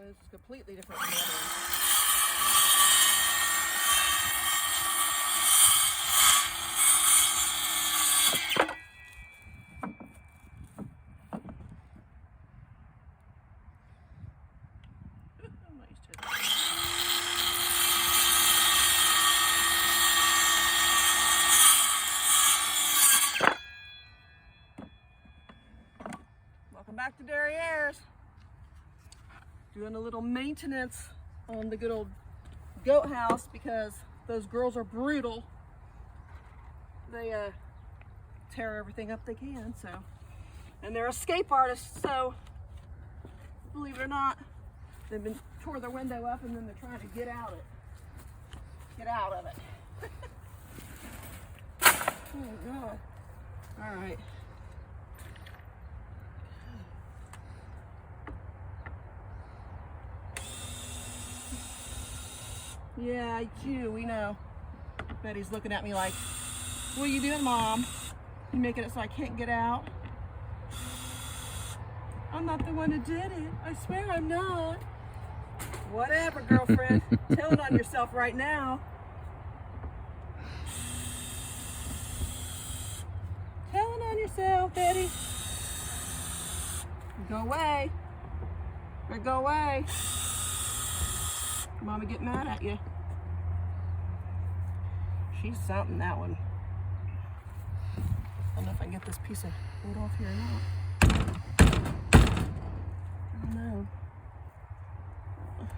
This is completely different from the other one. I'm not used to it. Welcome back to Derrieres. Doing a little maintenance on the good old goat house because those girls are brutal. They tear everything up they can, so. And they're escape artists, so believe it or not, they've been tore their window up and then they're trying to get out of it. Oh God. All right. Yeah, it's you, we know. Betty's looking at me like, what are you doing, Mom? You making it so I can't get out? I'm not the one who did it. I swear I'm not. Whatever, girlfriend. Tell it on yourself right now. Tell it on yourself, Betty. Go away. Or go away. Mama get mad at you. She's something, that one. I don't know if I can get this piece of wood off here or not. I don't know.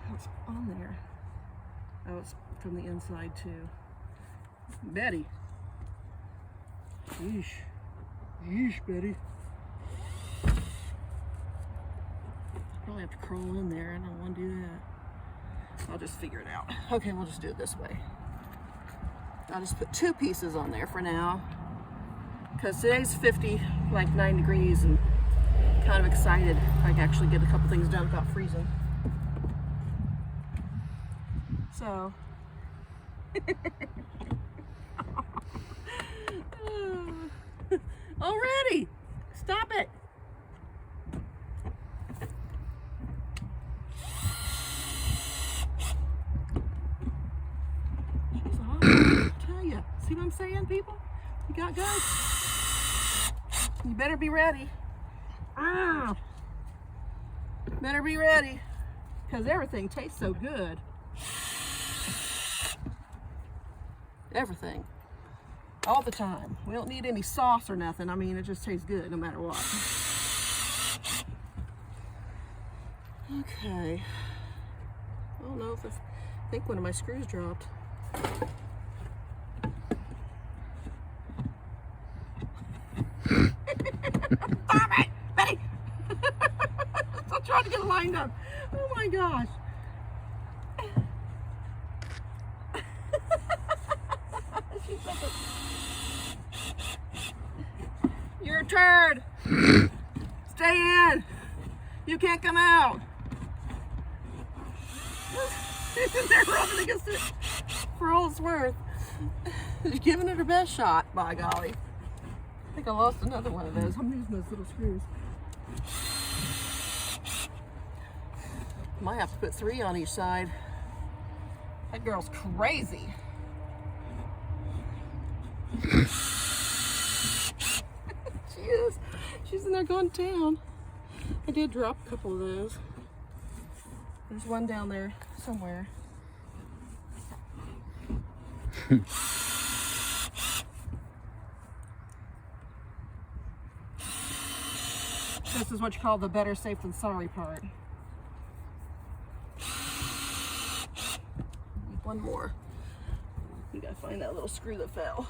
What's on there? Oh, it's from the inside too. Betty. Yeesh. Yeesh, Betty. I probably have to crawl in there. I don't want to do that. I'll just figure it out. Okay, we'll just do it this way. I'll just put 2 pieces on there for now. Because today's 50, like 9 degrees, and kind of excited I can actually get a couple things done without freezing. So. Already! Stop it! See what I'm saying, people? You got goats. You better be ready. Better be ready. Because everything tastes so good. Everything. All the time. We don't need any sauce or nothing. I mean, it just tastes good no matter what. Okay. I don't know if I think one of my screws dropped. Stop it, Betty! I'm trying to get it lined up. Oh my gosh. You're a turd. Stay in. You can't come out. They're rubbing against it for all it's worth. She's giving it her best shot, by golly. I think I lost another one of those. I'm using those little screws. Might have to put 3 on each side. That girl's crazy. She is. She's in there going down. I did drop a couple of those. There's one down there somewhere. This is what you call the better safe than sorry part. One more. You gotta find that little screw that fell.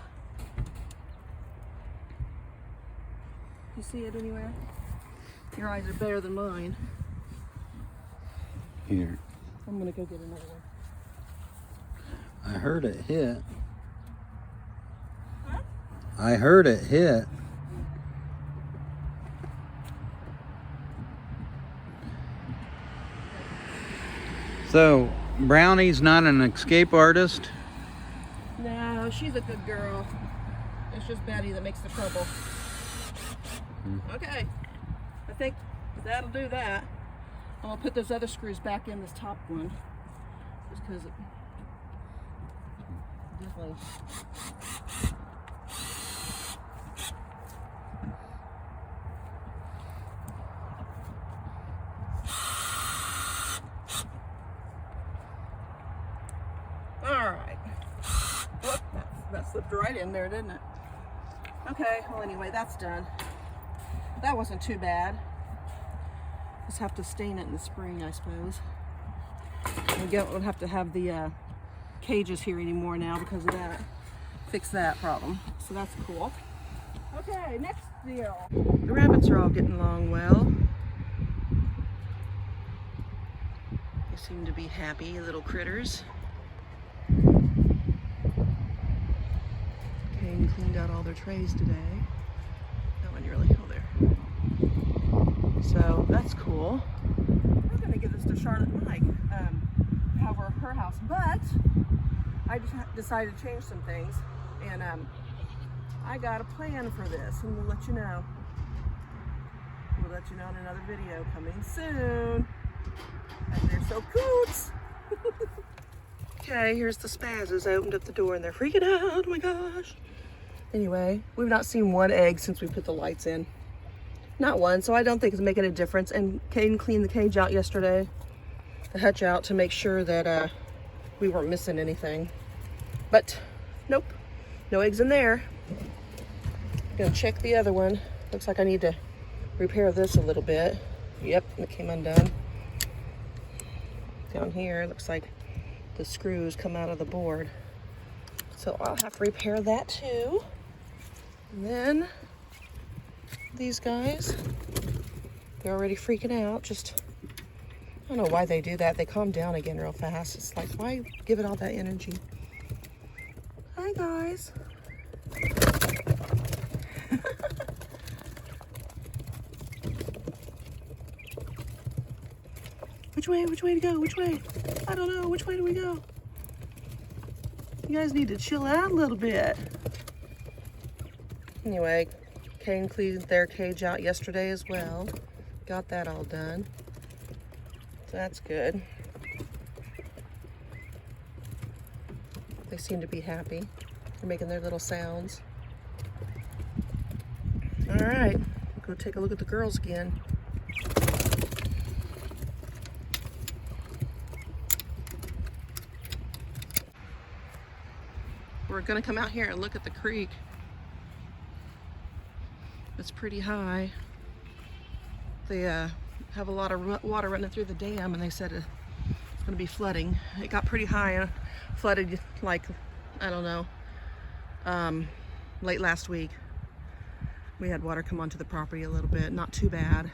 You see it anywhere? Your eyes are better than mine. Here. I'm gonna go get another one. I heard it hit. Huh? I heard it hit. So, Brownie's not an escape artist? No, she's a good girl. It's just Betty that makes the trouble. Okay, I think that'll do that. I'm gonna put those other screws back in this top one, just because it definitely. All right. Whoop, that slipped right in there, didn't it? Okay. Well, anyway, that's done. That wasn't too bad. Just have to stain it in the spring, I suppose. We don't have to have the cages here anymore now because of that. Fix that problem. So that's cool. Okay, next deal. The rabbits are all getting along well. They seem to be happy little critters. Kane cleaned out all their trays today. That one really, oh there. So that's cool. We're gonna give this to Charlotte and Mike, have her house, but I just decided to change some things, and I got a plan for this, and we'll let you know. We'll let you know in another video coming soon. And they're so coots. Okay, here's the Spazzes. I opened up the door and they're freaking out. Oh my gosh. Anyway, we've not seen one egg since we put the lights in. Not one, so I don't think it's making a difference. And Caden cleaned the cage out yesterday, the hutch out, to make sure that we weren't missing anything. But nope, no eggs in there. Gonna check the other one. Looks like I need to repair this a little bit. Yep, it came undone. Down here, looks like the screws come out of the board. So I'll have to repair that too. And then these guys, they're already freaking out. Just, I don't know why they do that. They calm down again real fast. It's like, why give it all that energy? Hi guys. Which way to go? Which way? I don't know. Which way do we go? You guys need to chill out a little bit. Anyway, Kane cleaned their cage out yesterday as well. Got that all done. So that's good. They seem to be happy. They're making their little sounds. All right, go take a look at the girls again. We're gonna come out here and look at the creek. It's pretty high. They have a lot of water running through the dam, and they said it's gonna be flooding. It got pretty high and flooded like, I don't know, late last week. We had water come onto the property a little bit, not too bad,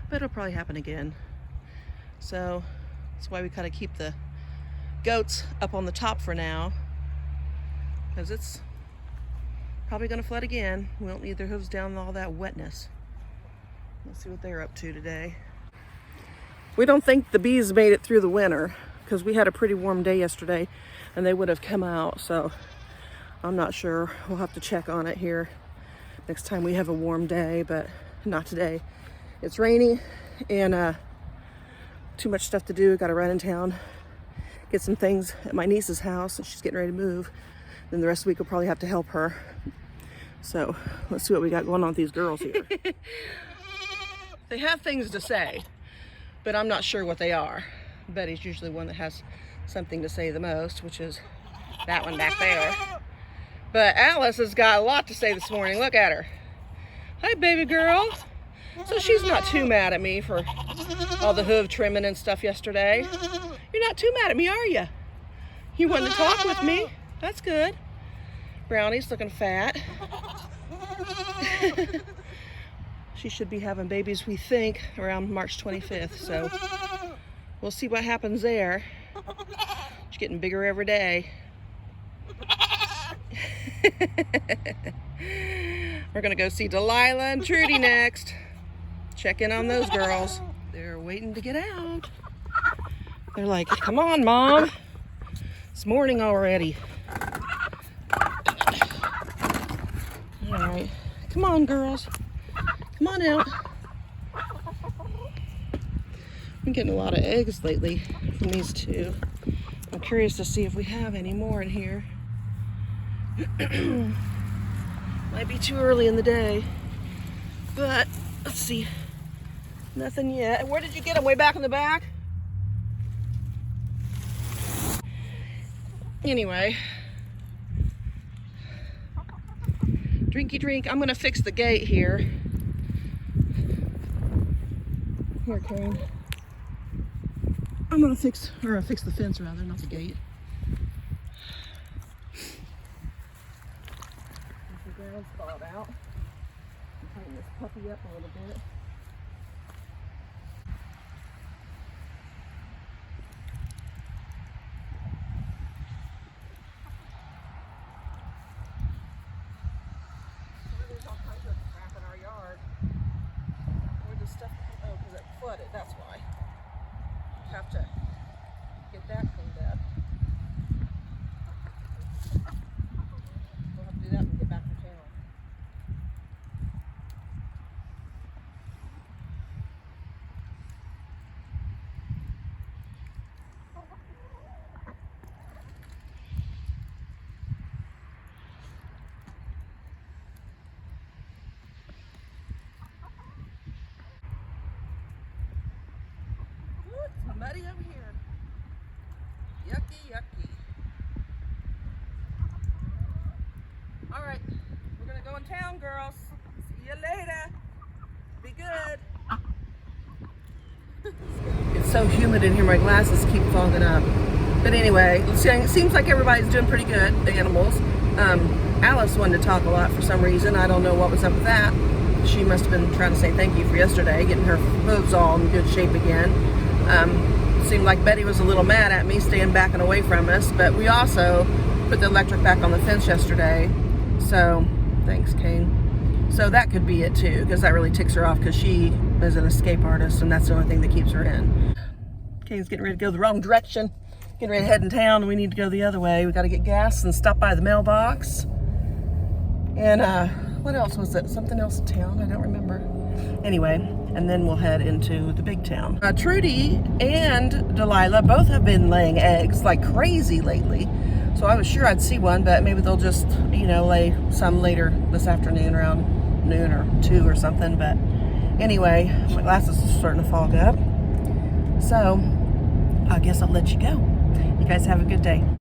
but it'll probably happen again. So that's why we kind of keep the goats up on the top for now, because it's probably going to flood again. We don't need their hooves down in all that wetness. Let's see what they're up to today. We don't think the bees made it through the winter, because we had a pretty warm day yesterday and they would have come out, so I'm not sure. We'll have to check on it here next time we have a warm day, but not today. It's rainy and too much stuff to do. Got to run in town, get some things at my niece's house, and she's getting ready to move. Then the rest of the week we'll probably have to help her. So let's see what we got going on with these girls here. They have things to say, but I'm not sure what they are. Betty's usually one that has something to say the most, which is that one back there. But Alice has got a lot to say this morning. Look at her. Hi, baby girl. So she's not too mad at me for all the hoof trimming and stuff yesterday. You're not too mad at me, are you? You want to talk with me? That's good. Brownie's looking fat. She should be having babies, we think, around March 25th. So we'll see what happens there. She's getting bigger every day. We're gonna go see Delilah and Trudy next. Check in on those girls. They're waiting to get out. They're like, come on, Mom. It's morning already. All right, come on, girls. Come on out. been getting a lot of eggs lately from these two. I'm curious to see if we have any more in here. Might be too early in the day, but let's see. Nothing yet. Where did you get them? Way back in the back? Anyway. Drinky drink. I'm gonna fix the gate here. Here, Kane. I'm gonna fix the fence rather, not the gate. The ground's thawed out. Tighten this puppy up a little bit. There's all kinds of crap in our yard. Where does stuff come? Oh, because it flooded. That's why. Have to get that cleaned up. We'll have to do that and get back to town. It's muddy over here. Yucky, yucky. All right, we're gonna go in town, girls. See you later. Be good. It's so humid in here, my glasses keep fogging up. But anyway, it seems like everybody's doing pretty good, the animals. Alice wanted to talk a lot for some reason. I don't know what was up with that. She must have been trying to say thank you for yesterday, getting her hooves all in good shape again. Seemed like Betty was a little mad at me staying back and away from us, but we also put the electric back on the fence yesterday. So, thanks, Kane. So that could be it too, because that really ticks her off because she is an escape artist and that's the only thing that keeps her in. Kane's getting ready to go the wrong direction. Getting ready to head in town. We need to go the other way. We got to get gas and stop by the mailbox. And what else was it? Something else in town? I don't remember. Anyway, and then we'll head into the big town. Trudy and Delilah both have been laying eggs like crazy lately. So I was sure I'd see one, but maybe they'll just, you know, lay some later this afternoon around noon or 2 or something. But anyway, my glasses are starting to fog up. So I guess I'll let you go. You guys have a good day.